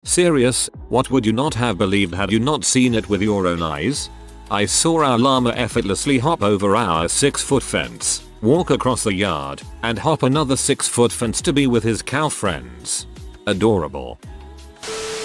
Serious, what would you not have believed had you not seen it with your own eyes? I saw our llama effortlessly hop over our 6-foot fence, walk across the yard, and hop another 6-foot fence to be with his cow friends. Adorable.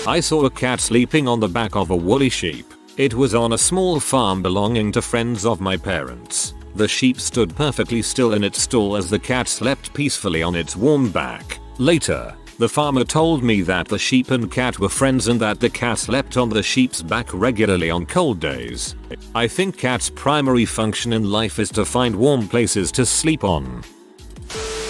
I saw a cat sleeping on the back of a woolly sheep. It was on a small farm belonging to friends of my parents. The sheep stood perfectly still in its stall as the cat slept peacefully on its warm back. Later, the farmer told me that the sheep and cat were friends and that the cat slept on the sheep's back regularly on cold days. I think cats' primary function in life is to find warm places to sleep on.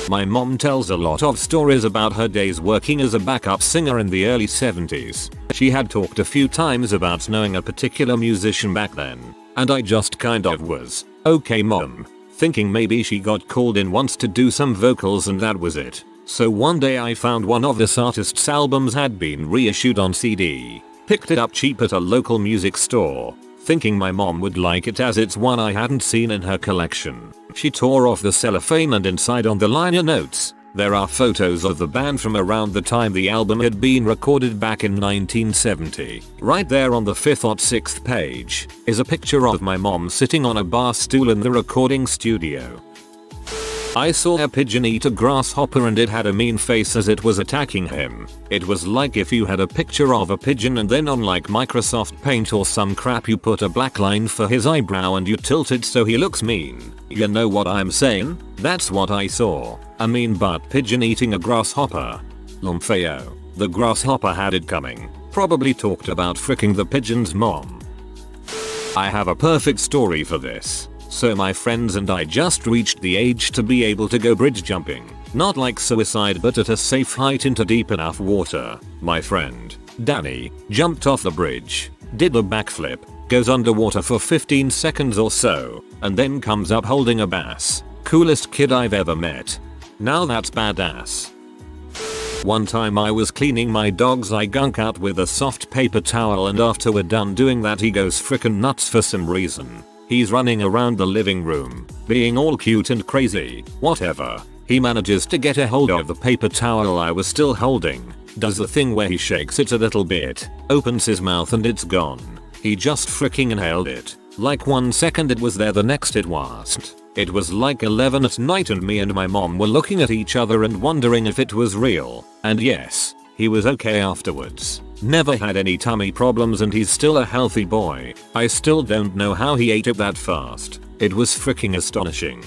My mom tells a lot of stories about her days working as a backup singer in the early 70s. She had talked a few times about knowing a particular musician back then, and I just kind of was, okay mom, thinking maybe she got called in once to do some vocals and that was it. So one day I found one of this artist's albums had been reissued on CD, picked it up cheap at a local music store, thinking my mom would like it as it's one I hadn't seen in her collection. She tore off the cellophane and inside on the liner notes, there are photos of the band from around the time the album had been recorded back in 1970. Right there on the 5th or 6th page is a picture of my mom sitting on a bar stool in the recording studio. I saw a pigeon eat a grasshopper and it had a mean face as it was attacking him. It was like if you had a picture of a pigeon and then on like Microsoft Paint or some crap you put a black line for his eyebrow and you tilt it so he looks mean. You know what I'm saying? That's what I saw. A mean butt pigeon eating a grasshopper. Lumpheo. The grasshopper had it coming. Probably talked about fricking the pigeon's mom. I have a perfect story for this. So my friends and I just reached the age to be able to go bridge jumping. Not like suicide but at a safe height into deep enough water. My friend, Danny, jumped off the bridge, did a backflip, goes underwater for 15 seconds or so, and then comes up holding a bass. Coolest kid I've ever met. Now that's badass. One time I was cleaning my dog's eye gunk out with a soft paper towel and after we're done doing that he goes frickin' nuts for some reason. He's running around the living room, being all cute and crazy, whatever. He manages to get a hold of the paper towel I was still holding, does the thing where he shakes it a little bit, opens his mouth and it's gone. He just freaking inhaled it. Like 1 second it was there, the next it wasn't. It was like 11 at night and me and my mom were looking at each other and wondering if it was real. And yes, he was okay afterwards. Never had any tummy problems and he's still a healthy boy. I still don't know how he ate it that fast. It was freaking astonishing.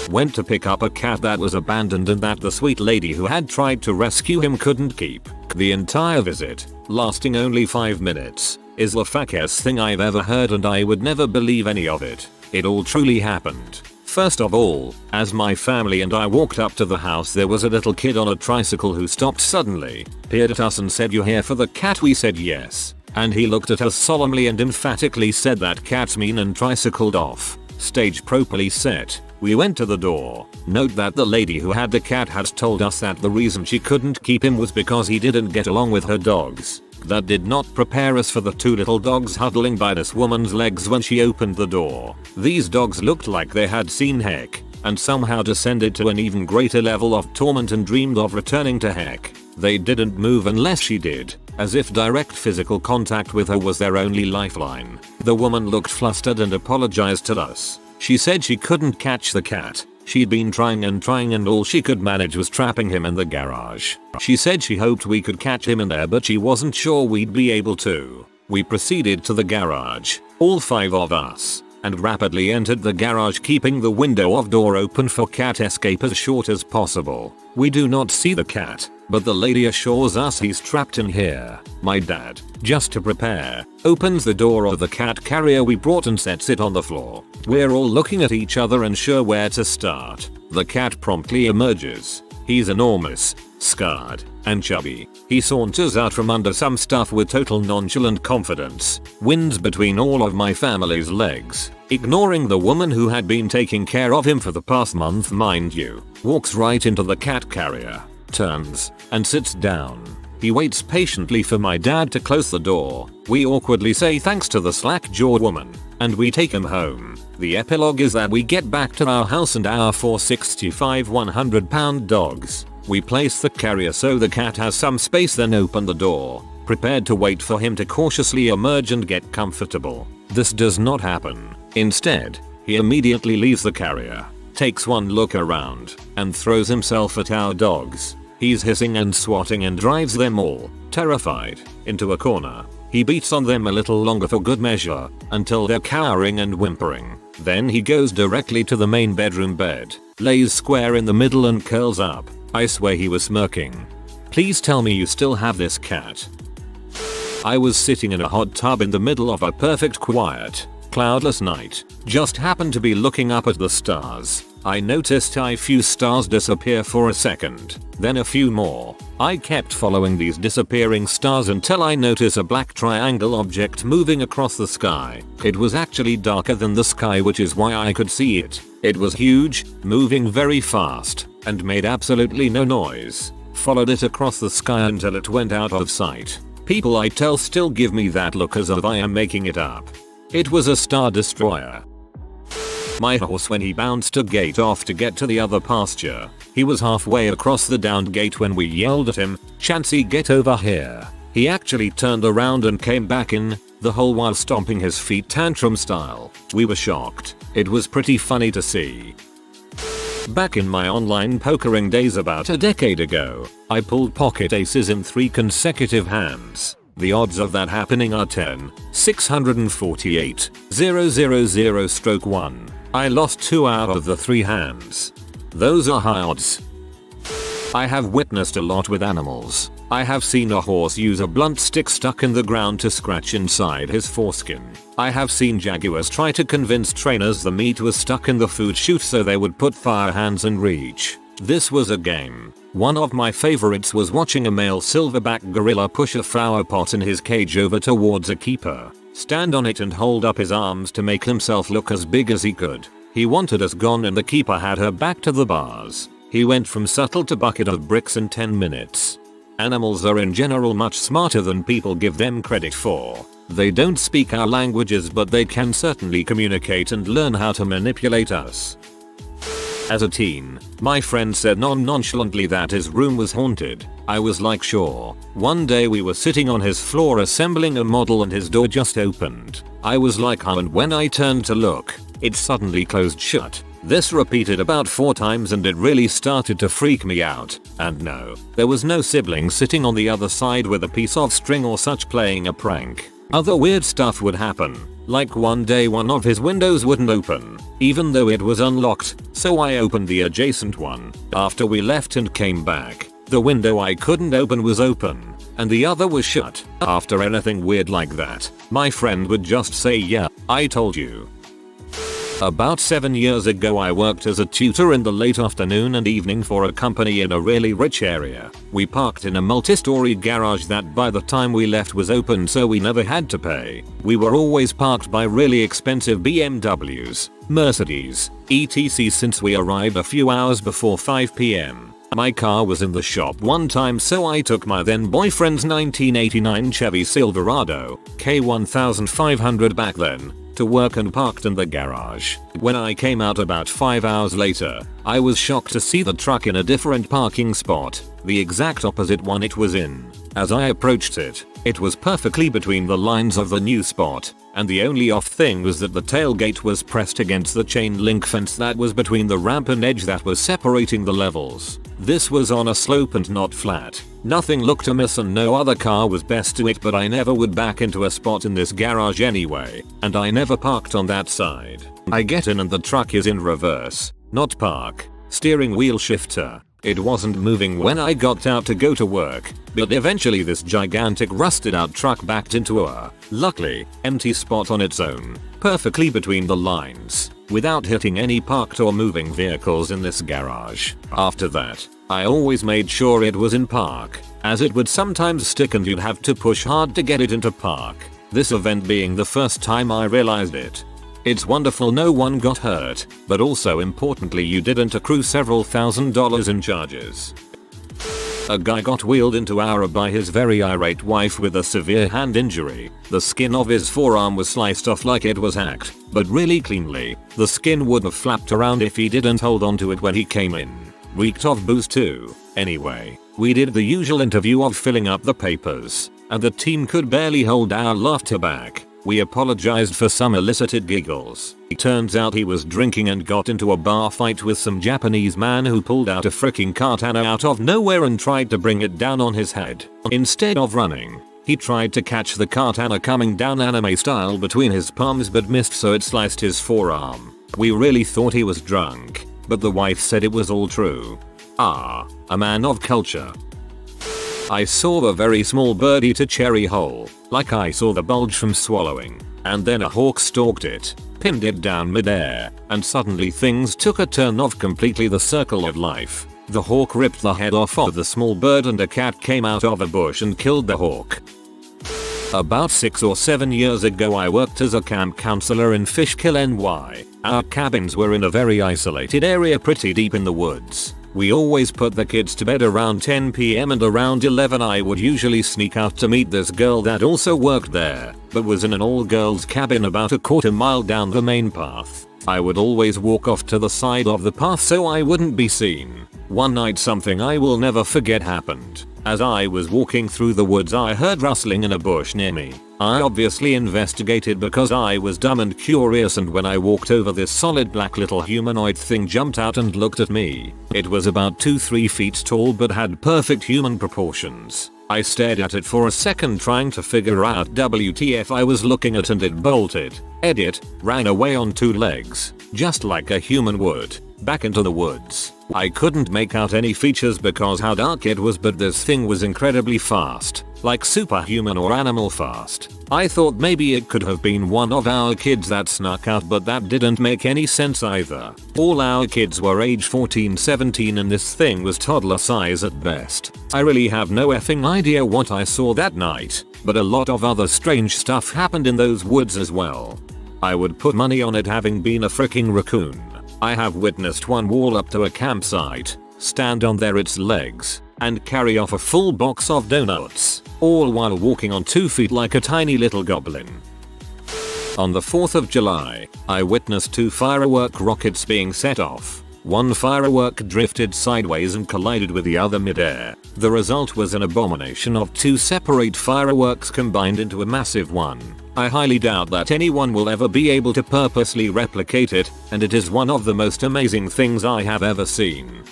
Went to pick up a cat that was abandoned and that the sweet lady who had tried to rescue him couldn't keep. The entire visit, lasting only 5 minutes, is the fakest thing I've ever heard and I would never believe any of it. It all truly happened. First of all, as my family and I walked up to the house there was a little kid on a tricycle who stopped suddenly, peered at us and said, "You here for the cat?" We said yes. And he looked at us solemnly and emphatically said that cat's mean and tricycled off. Stage properly set. We went to the door. Note that the lady who had the cat had told us that the reason she couldn't keep him was because he didn't get along with her dogs. That did not prepare us for the 2 little dogs huddling by this woman's legs when she opened the door. These dogs looked like they had seen heck, and somehow descended to an even greater level of torment and dreamed of returning to heck. They didn't move unless she did, as if direct physical contact with her was their only lifeline. The woman looked flustered and apologized to us. She said she couldn't catch the cat. She'd been trying and all she could manage was trapping him in the garage. She said she hoped we could catch him in there but she wasn't sure we'd be able to. We proceeded to the garage, all 5 of us, and rapidly entered the garage keeping the window of door open for cat escape as short as possible. We do not see the cat, but the lady assures us he's trapped in here. My dad, just to prepare, opens the door of the cat carrier we brought and sets it on the floor. We're all looking at each other unsure where to start. The cat promptly emerges. He's enormous, scarred, and chubby. He saunters out from under some stuff with total nonchalant confidence, wins between all of my family's legs, ignoring the woman who had been taking care of him for the past month mind you, walks right into the cat carrier, turns, and sits down. He waits patiently for my dad to close the door. We awkwardly say thanks to the slack-jawed woman, and we take him home. The epilogue is that we get back to our house and our 465 100-pound dogs We place the carrier so the cat has some space, then open the door, prepared to wait for him to cautiously emerge and get comfortable. This does not happen. Instead, he immediately leaves the carrier, takes one look around, and throws himself at our dogs. He's hissing and swatting and drives them all, terrified, into a corner. He beats on them a little longer for good measure, until they're cowering and whimpering. Then he goes directly to the main bedroom bed, lays square in the middle and curls up. I swear he was smirking. Please tell me you still have this cat. I was sitting in a hot tub in the middle of a perfect quiet, cloudless night. Just happened to be looking up at the stars. I noticed a few stars disappear for a second, then a few more. I kept following these disappearing stars until I noticed a black triangle object moving across the sky. It was actually darker than the sky, which is why I could see it. It was huge, moving very fast, and made absolutely no noise. Followed it across the sky until it went out of sight. People I tell still give me that look as if I am making it up. It was a star destroyer. My horse, when he bounced a gate off to get to the other pasture, he was halfway across the downed gate when we yelled at him, "Chansey, get over here." He actually turned around and came back in, the whole while stomping his feet tantrum style. We were shocked. It was pretty funny to see. Back in my online pokering days about a decade ago, I pulled pocket aces in 3 consecutive hands. The odds of that happening are 10,648,000/1. I lost 2 out of the 3 hands. Those are high odds. I have witnessed a lot with animals. I have seen a horse use a blunt stick stuck in the ground to scratch inside his foreskin. I have seen jaguars try to convince trainers the meat was stuck in the food chute so they would put fire hands and reach. This was a game. One of my favorites was watching a male silverback gorilla push a flower pot in his cage over towards a keeper, stand on it and hold up his arms to make himself look as big as he could. He wanted us gone and the keeper had her back to the bars. He went from subtle to bucket of bricks in 10 minutes. Animals are in general much smarter than people give them credit for. They don't speak our languages, but they can certainly communicate and learn how to manipulate us. As a teen, my friend said nonchalantly that his room was haunted. I was like, sure. One day we were sitting on his floor assembling a model and his door just opened. I was like, huh, and when I turned to look, it suddenly closed shut. This repeated about 4 times and it really started to freak me out. And no, there was no sibling sitting on the other side with a piece of string or such playing a prank. Other weird stuff would happen. Like one day one of his windows wouldn't open, even though it was unlocked, so I opened the adjacent one. After we left and came back, the window I couldn't open was open, and the other was shut. After anything weird like that, my friend would just say, yeah, I told you. About 7 years ago I worked as a tutor in the late afternoon and evening for a company in a really rich area. We parked in a multi-story garage that by the time we left was open, so we never had to pay. We were always parked by really expensive BMWs, Mercedes, etc. since we arrived a few hours before 5 p.m. My car was in the shop one time, so I took my then boyfriend's 1989 Chevy Silverado, K1500 back then, to work and parked in the garage. When I came out about 5 hours later, I was shocked to see the truck in a different parking spot, the exact opposite one it was in. As I approached it, it was perfectly between the lines of the new spot, and the only off thing was that the tailgate was pressed against the chain link fence that was between the ramp and edge that was separating the levels. This was on a slope and not flat. Nothing looked amiss and no other car was best to it, but I never would back into a spot in this garage anyway, and I never parked on that side. I get in and the truck is in reverse, not park, steering wheel shifter. It wasn't moving when I got out to go to work, but eventually this gigantic rusted out truck backed into a, luckily, empty spot on its own, perfectly between the lines, without hitting any parked or moving vehicles in this garage. After that, I always made sure it was in park, as it would sometimes stick and you'd have to push hard to get it into park. This event being the first time I realized it. It's wonderful no one got hurt, but also importantly you didn't accrue several $1,000s in charges. A guy got wheeled into our by his very irate wife with a severe hand injury. The skin of his forearm was sliced off like it was hacked, but really cleanly. The skin would have flapped around if he didn't hold onto it when he came in. Reeked of booze too. Anyway, we did the usual interview of filling up the papers, and the team could barely hold our laughter back. We apologized for some elicited giggles. It turns out he was drinking and got into a bar fight with some Japanese man who pulled out a freaking katana out of nowhere and tried to bring it down on his head. Instead of running, he tried to catch the katana coming down anime style between his palms but missed, so it sliced his forearm. We really thought he was drunk, but the wife said it was all true. Ah, a man of culture. I saw a very small bird eat a cherry whole, like I saw the bulge from swallowing, and then a hawk stalked it, pinned it down midair, and suddenly things took a turn of completely the circle of life. The hawk ripped the head off of the small bird and a cat came out of a bush and killed the hawk. About 6 or 7 years ago I worked as a camp counselor in Fishkill, NY. Our cabins were in a very isolated area pretty deep in the woods. We always put the kids to bed around 10 PM and around 11 I would usually sneak out to meet this girl that also worked there, but was in an all-girls cabin about a quarter mile down the main path. I would always walk off to the side of the path so I wouldn't be seen. One night something I will never forget happened. As I was walking through the woods I heard rustling in a bush near me. I obviously investigated because I was dumb and curious, and when I walked over, this solid black little humanoid thing jumped out and looked at me. It was about 2-3 feet tall but had perfect human proportions. I stared at it for a second trying to figure out WTF I was looking at, and it bolted, ran away on 2 legs, just like a human would, back into the woods. I couldn't make out any features because how dark it was, but this thing was incredibly fast, like superhuman or animal fast. I thought maybe it could have been one of our kids that snuck out, but that didn't make any sense either. All our kids were age 14-17 and this thing was toddler size at best. I really have no effing idea what I saw that night, but a lot of other strange stuff happened in those woods as well. I would put money on it having been a freaking raccoon. I have witnessed one wall up to a campsite, stand on its legs, and carry off a full box of donuts, all while walking on 2 feet like a tiny little goblin. On the 4th of July, I witnessed 2 firework rockets being set off. One firework drifted sideways and collided with the other midair. The result was an abomination of 2 separate fireworks combined into a massive one. I highly doubt that anyone will ever be able to purposely replicate it, and it is one of the most amazing things I have ever seen.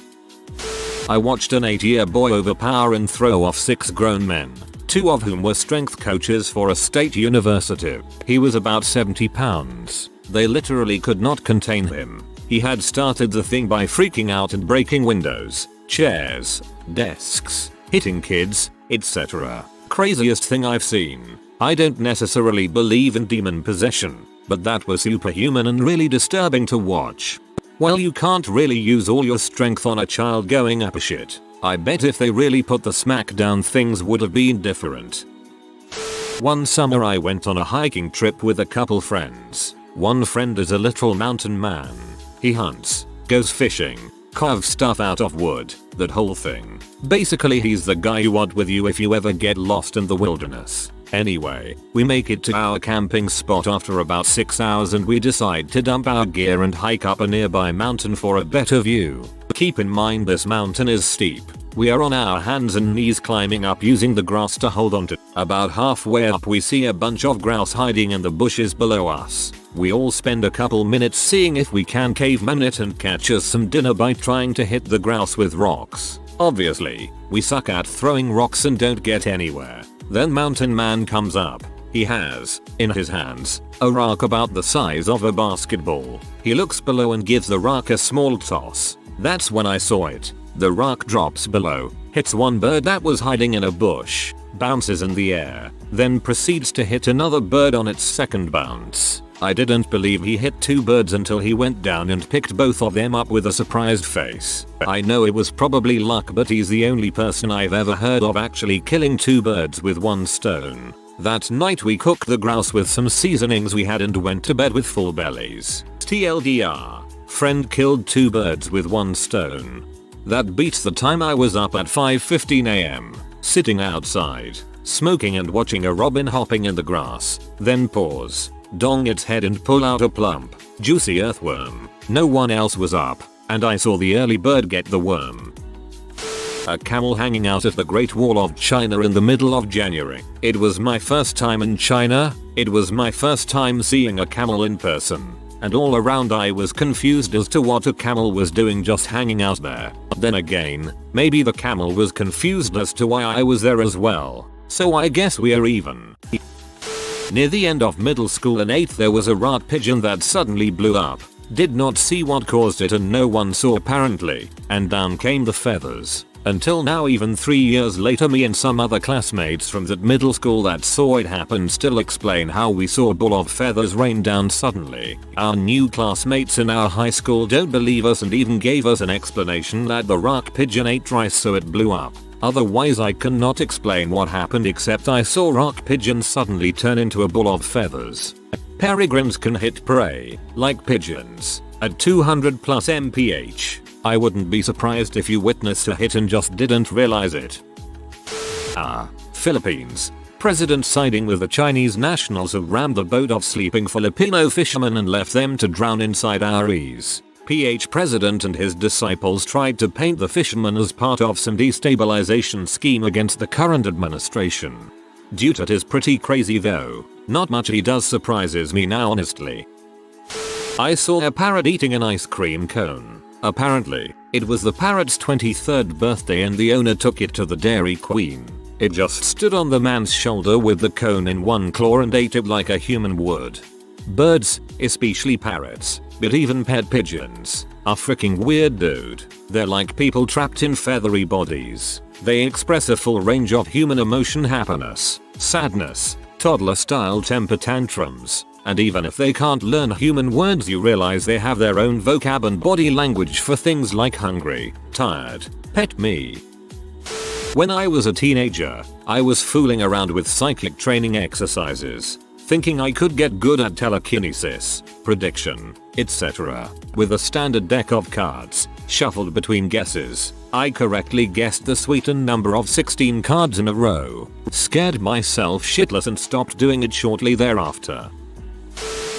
I watched an 8-year boy overpower and throw off 6 grown men, 2 of whom were strength coaches for a state university. He was about 70 pounds. They literally could not contain him. He had started the thing by freaking out and breaking windows, chairs, desks, hitting kids, etc. Craziest thing I've seen. I don't necessarily believe in demon possession, but that was superhuman and really disturbing to watch. Well, you can't really use all your strength on a child going apeshit. I bet if they really put the smack down things would have been different. One summer I went on a hiking trip with a couple friends. One friend is a literal mountain man. He hunts, goes fishing, carves stuff out of wood, that whole thing. Basically he's the guy you want with you if you ever get lost in the wilderness. Anyway, we make it to our camping spot after about 6 hours and we decide to dump our gear and hike up a nearby mountain for a better view. Keep in mind this mountain is steep. We are on our hands and knees climbing up using the grass to hold on to. About halfway up we see a bunch of grouse hiding in the bushes below us. We all spend a couple minutes seeing if we can caveman it and catch us some dinner by trying to hit the grouse with rocks. Obviously, we suck at throwing rocks and don't get anywhere. Then Mountain Man comes up. He has, in his hands, a rock about the size of a basketball. He looks below and gives the rock a small toss. That's when I saw it. The rock drops below, hits one bird that was hiding in a bush, bounces in the air, then proceeds to hit another bird on its second bounce. I didn't believe he hit 2 birds until he went down and picked both of them up with a surprised face. I know it was probably luck, but he's the only person I've ever heard of actually killing 2 birds with 1 stone. That night we cooked the grouse with some seasonings we had and went to bed with full bellies. TLDR, friend killed 2 birds with 1 stone. That beats the time I was up at 5:15 AM, sitting outside, smoking and watching a robin hopping in the grass, then pause, dong its head and pull out a plump, juicy earthworm. No one else was up, and I saw the early bird get the worm. A camel hanging out at the Great Wall of China in the middle of January. It was my first time in China. It was my first time seeing a camel in person. And all around I was confused as to what a camel was doing just hanging out there. Then again, maybe the camel was confused as to why I was there as well. So I guess we are even. Near the end of middle school in 8th there was a rat pigeon that suddenly blew up. Did not see what caused it and no one saw apparently. And down came the feathers. Until now, even 3 years later, me and some other classmates from that middle school that saw it happen still explain how we saw a ball of feathers rain down suddenly. Our new classmates in our high school don't believe us and even gave us an explanation that the rock pigeon ate rice so it blew up. Otherwise I cannot explain what happened except I saw rock pigeons suddenly turn into a ball of feathers. Peregrines can hit prey, like pigeons, at 200 plus mph. I wouldn't be surprised if you witnessed a hit and just didn't realize it. Philippines. President siding with the Chinese nationals who rammed the boat of sleeping Filipino fishermen and left them to drown inside our ease. President and his disciples tried to paint the fishermen as part of some destabilization scheme against the current administration. Dude is pretty crazy though. Not much he does surprises me now honestly. I saw a parrot eating an ice cream cone. Apparently, it was the parrot's 23rd birthday and the owner took it to the Dairy Queen. It just stood on the man's shoulder with the cone in one claw and ate it like a human would. Birds, especially parrots, but even pet pigeons, are freaking weird dude. They're like people trapped in feathery bodies. They express a full range of human emotion, happiness, sadness, toddler-style temper tantrums. And even if they can't learn human words, you realize they have their own vocab and body language for things like hungry, tired, pet me. When I was a teenager, I was fooling around with psychic training exercises, thinking I could get good at telekinesis, prediction, etc. With a standard deck of cards, shuffled between guesses, I correctly guessed the sweetened number of 16 cards in a row, scared myself shitless and stopped doing it shortly thereafter.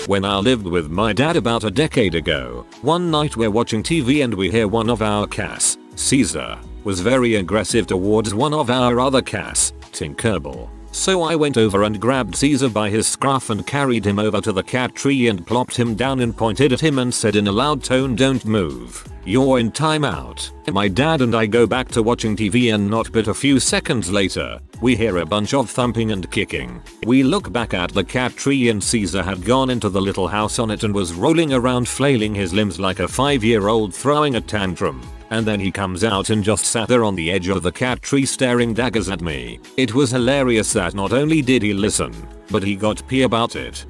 When I lived with my dad about a decade ago, one night we're watching TV and we hear one of our cats, Caesar, was very aggressive towards one of our other cats, Tinkerbell. So I went over and grabbed Caesar by his scruff and carried him over to the cat tree and plopped him down and pointed at him and said in a loud tone, "Don't move. You're in timeout." My dad and I go back to watching TV and not but a few seconds later, we hear a bunch of thumping and kicking. We look back at the cat tree and Caesar had gone into the little house on it and was rolling around flailing his limbs like a 5-year-old throwing a tantrum. And then he comes out and just sat there on the edge of the cat tree staring daggers at me. It was hilarious that not only did he listen, but he got pee about it.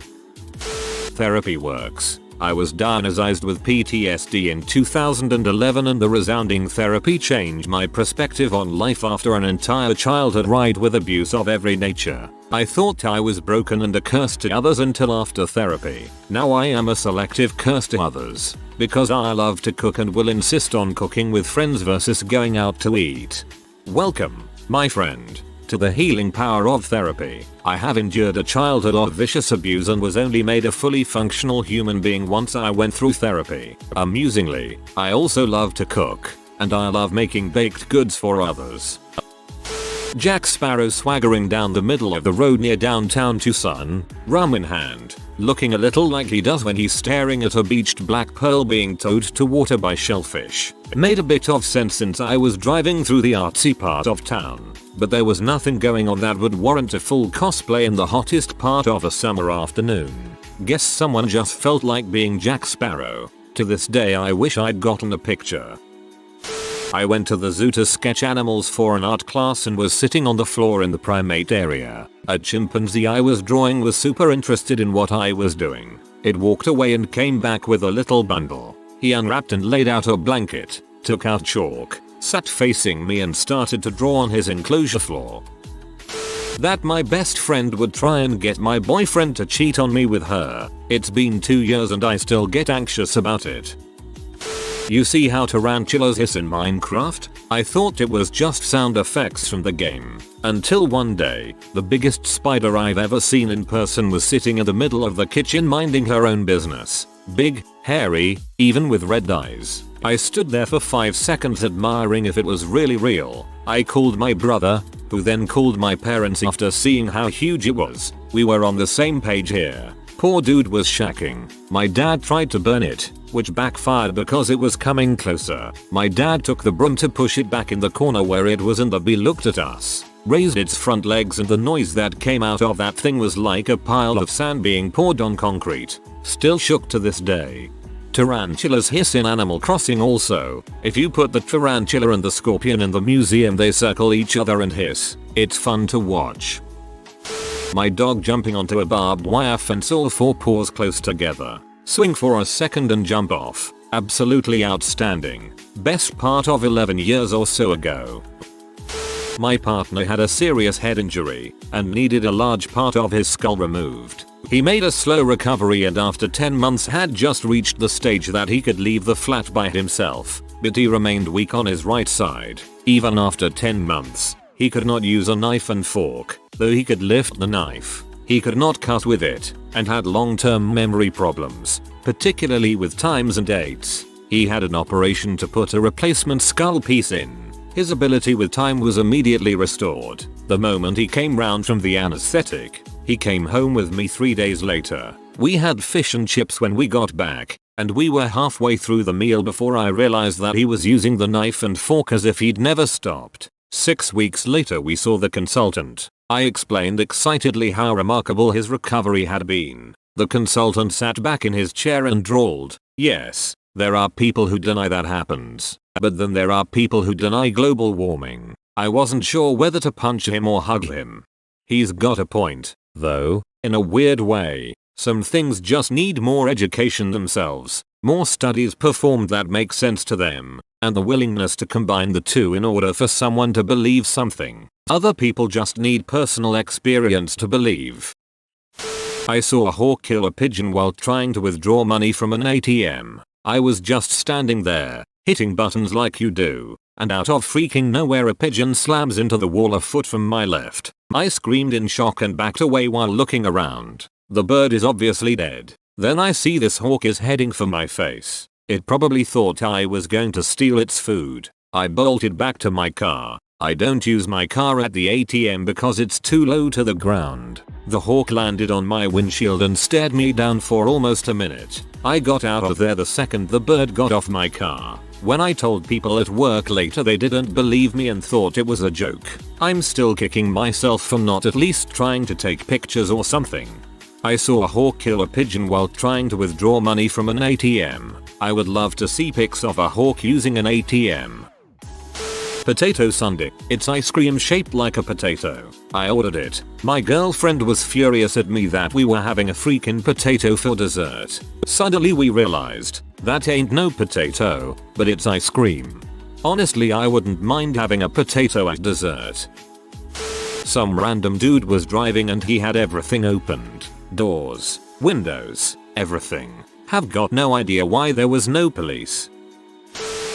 Therapy works. I was diagnosed with PTSD in 2011 and the resounding therapy changed my perspective on life after an entire childhood ride with abuse of every nature. I thought I was broken and a curse to others until after therapy. Now I am a selective curse to others, because I love to cook and will insist on cooking with friends versus going out to eat. Welcome, my friend, to the healing power of therapy. I have endured a childhood of vicious abuse and was only made a fully functional human being once I went through therapy. Amusingly, I also love to cook, and I love making baked goods for others. Jack Sparrow swaggering down the middle of the road near downtown Tucson, rum in hand, looking a little like he does when he's staring at a beached black pearl being towed to water by shellfish. Made a bit of sense since I was driving through the artsy part of town, but there was nothing going on that would warrant a full cosplay in the hottest part of a summer afternoon. Guess someone just felt like being Jack Sparrow. To this day I wish I'd gotten a picture. I went to the zoo to sketch animals for an art class and was sitting on the floor in the primate area. A chimpanzee I was drawing was super interested in what I was doing. It walked away and came back with a little bundle. He unwrapped and laid out a blanket, took out chalk, sat facing me and started to draw on his enclosure floor. That my best friend would try and get my boyfriend to cheat on me with her. It's been 2 years and I still get anxious about it. You see how tarantulas hiss in Minecraft? I thought it was just sound effects from the game. Until one day, the biggest spider I've ever seen in person was sitting in the middle of the kitchen minding her own business. Big, hairy, even with red eyes. I stood there for 5 seconds admiring if it was really real. I called my brother, who then called my parents after seeing how huge it was. We were on the same page here. Poor dude was shacking. My dad tried to burn it, which backfired because it was coming closer. My dad took the broom to push it back in the corner where it was, and the bee looked at us, raised its front legs, and the noise that came out of that thing was like a pile of sand being poured on concrete. Still shook to this day. Tarantulas hiss in Animal Crossing also. If you put the tarantula and the scorpion in the museum, they circle each other and hiss. It's fun to watch. My dog jumping onto a barbed wire fence, all 4 paws close together. Swing for a second and jump off. Absolutely outstanding. Best part of 11 years or so ago. My partner had a serious head injury and needed a large part of his skull removed. He made a slow recovery and after 10 months had just reached the stage that he could leave the flat by himself, but he remained weak on his right side. Even after 10 months, he could not use a knife and fork, though he could lift the knife. He could not cut with it and had long-term memory problems, particularly with times and dates. He had an operation to put a replacement skull piece in. His ability with time was immediately restored the moment he came round from the anesthetic. He came home with me 3 days later. We had fish and chips when we got back, and we were halfway through the meal before I realized that he was using the knife and fork as if he'd never stopped. 6 weeks later we saw the consultant. I explained excitedly how remarkable his recovery had been. The consultant sat back in his chair and drawled, "Yes, there are people who deny that happens. But then there are people who deny global warming." I wasn't sure whether to punch him or hug him. He's got a point, though, in a weird way. Some things just need more education themselves, more studies performed that make sense to them, and the willingness to combine the two in order for someone to believe something. Other people just need personal experience to believe. I saw a hawk kill a pigeon while trying to withdraw money from an ATM. I was just standing there, hitting buttons like you do, and out of freaking nowhere a pigeon slams into the wall a foot from my left. I screamed in shock and backed away while looking around. The bird is obviously dead. Then I see this hawk is heading for my face. It probably thought I was going to steal its food. I bolted back to my car. I don't use my car at the ATM because it's too low to the ground. The hawk landed on my windshield and stared me down for almost a minute. I got out of there the second the bird got off my car. When I told people at work later, they didn't believe me and thought it was a joke. I'm still kicking myself for not at least trying to take pictures or something. I saw a hawk kill a pigeon while trying to withdraw money from an ATM. I would love to see pics of a hawk using an ATM. Potato sundae. It's ice cream shaped like a potato. I ordered it. My girlfriend was furious at me that we were having a freaking potato for dessert. Suddenly we realized that ain't no potato, but it's ice cream. Honestly, I wouldn't mind having a potato at dessert. Some random dude was driving and he had everything opened. Doors, windows, everything. Have got no idea why there was no police.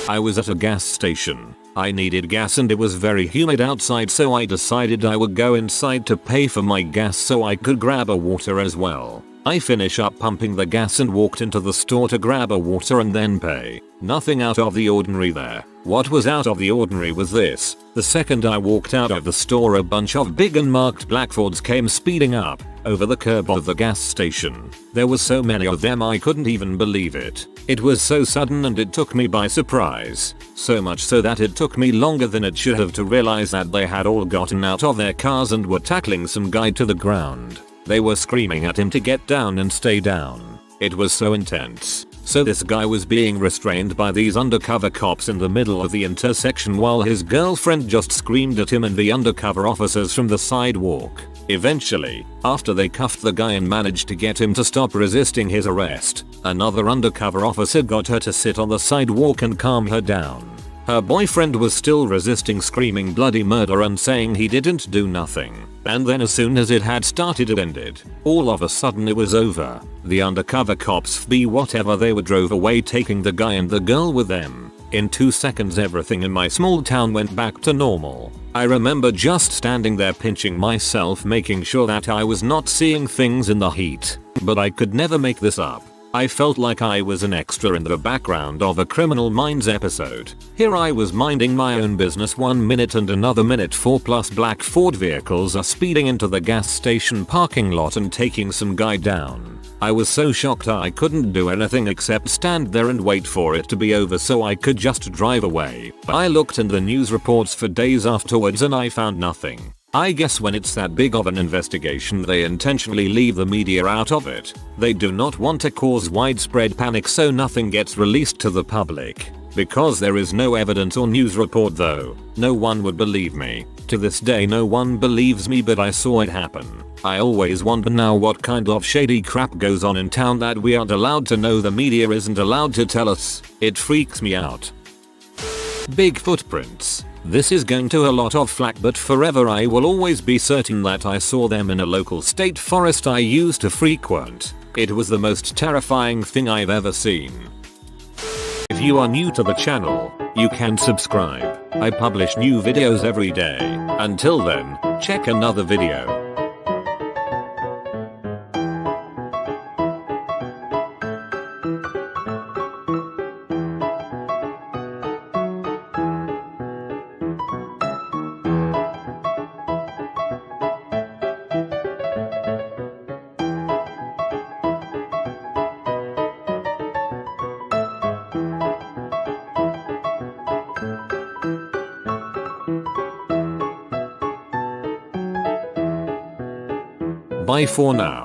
I was at a gas station. I needed gas and it was very humid outside, so I decided I would go inside to pay for my gas so I could grab a water as well. I finish up pumping the gas and walked into the store to grab a water and then pay. Nothing out of the ordinary there. What was out of the ordinary was this. The second I walked out of the store, a bunch of big unmarked black Fords came speeding up over the curb of the gas station. There were so many of them I couldn't even believe it. It was so sudden and it took me by surprise. So much so that it took me longer than it should have to realize that they had all gotten out of their cars and were tackling some guy to the ground. They were screaming at him to get down and stay down. It was so intense. So this guy was being restrained by these undercover cops in the middle of the intersection while his girlfriend just screamed at him and the undercover officers from the sidewalk. Eventually, after they cuffed the guy and managed to get him to stop resisting his arrest, another undercover officer got her to sit on the sidewalk and calm her down. Her boyfriend was still resisting, screaming bloody murder and saying he didn't do nothing. And then as soon as it had started, it ended. All of a sudden it was over. The undercover cops be whatever they were drove away, taking the guy and the girl with them. In 2 seconds everything in my small town went back to normal. I remember just standing there pinching myself, making sure that I was not seeing things in the heat. But I could never make this up. I felt like I was an extra in the background of a Criminal Minds episode. Here I was minding my own business 1 minute and another minute 4+ black Ford vehicles are speeding into the gas station parking lot and taking some guy down. I was so shocked I couldn't do anything except stand there and wait for it to be over so I could just drive away. I looked in the news reports for days afterwards and I found nothing. I guess when it's that big of an investigation they intentionally leave the media out of it. They do not want to cause widespread panic so nothing gets released to the public. Because there is no evidence or news report though, no one would believe me. To this day no one believes me, but I saw it happen. I always wonder now what kind of shady crap goes on in town that we aren't allowed to know, the media isn't allowed to tell us. It freaks me out. Big footprints. This is going to a lot of flack, but forever I will always be certain that I saw them in a local state forest I used to frequent. It was the most terrifying thing I've ever seen. If you are new to the channel, you can subscribe. I publish new videos every day. Until then, check another video. Bye for now.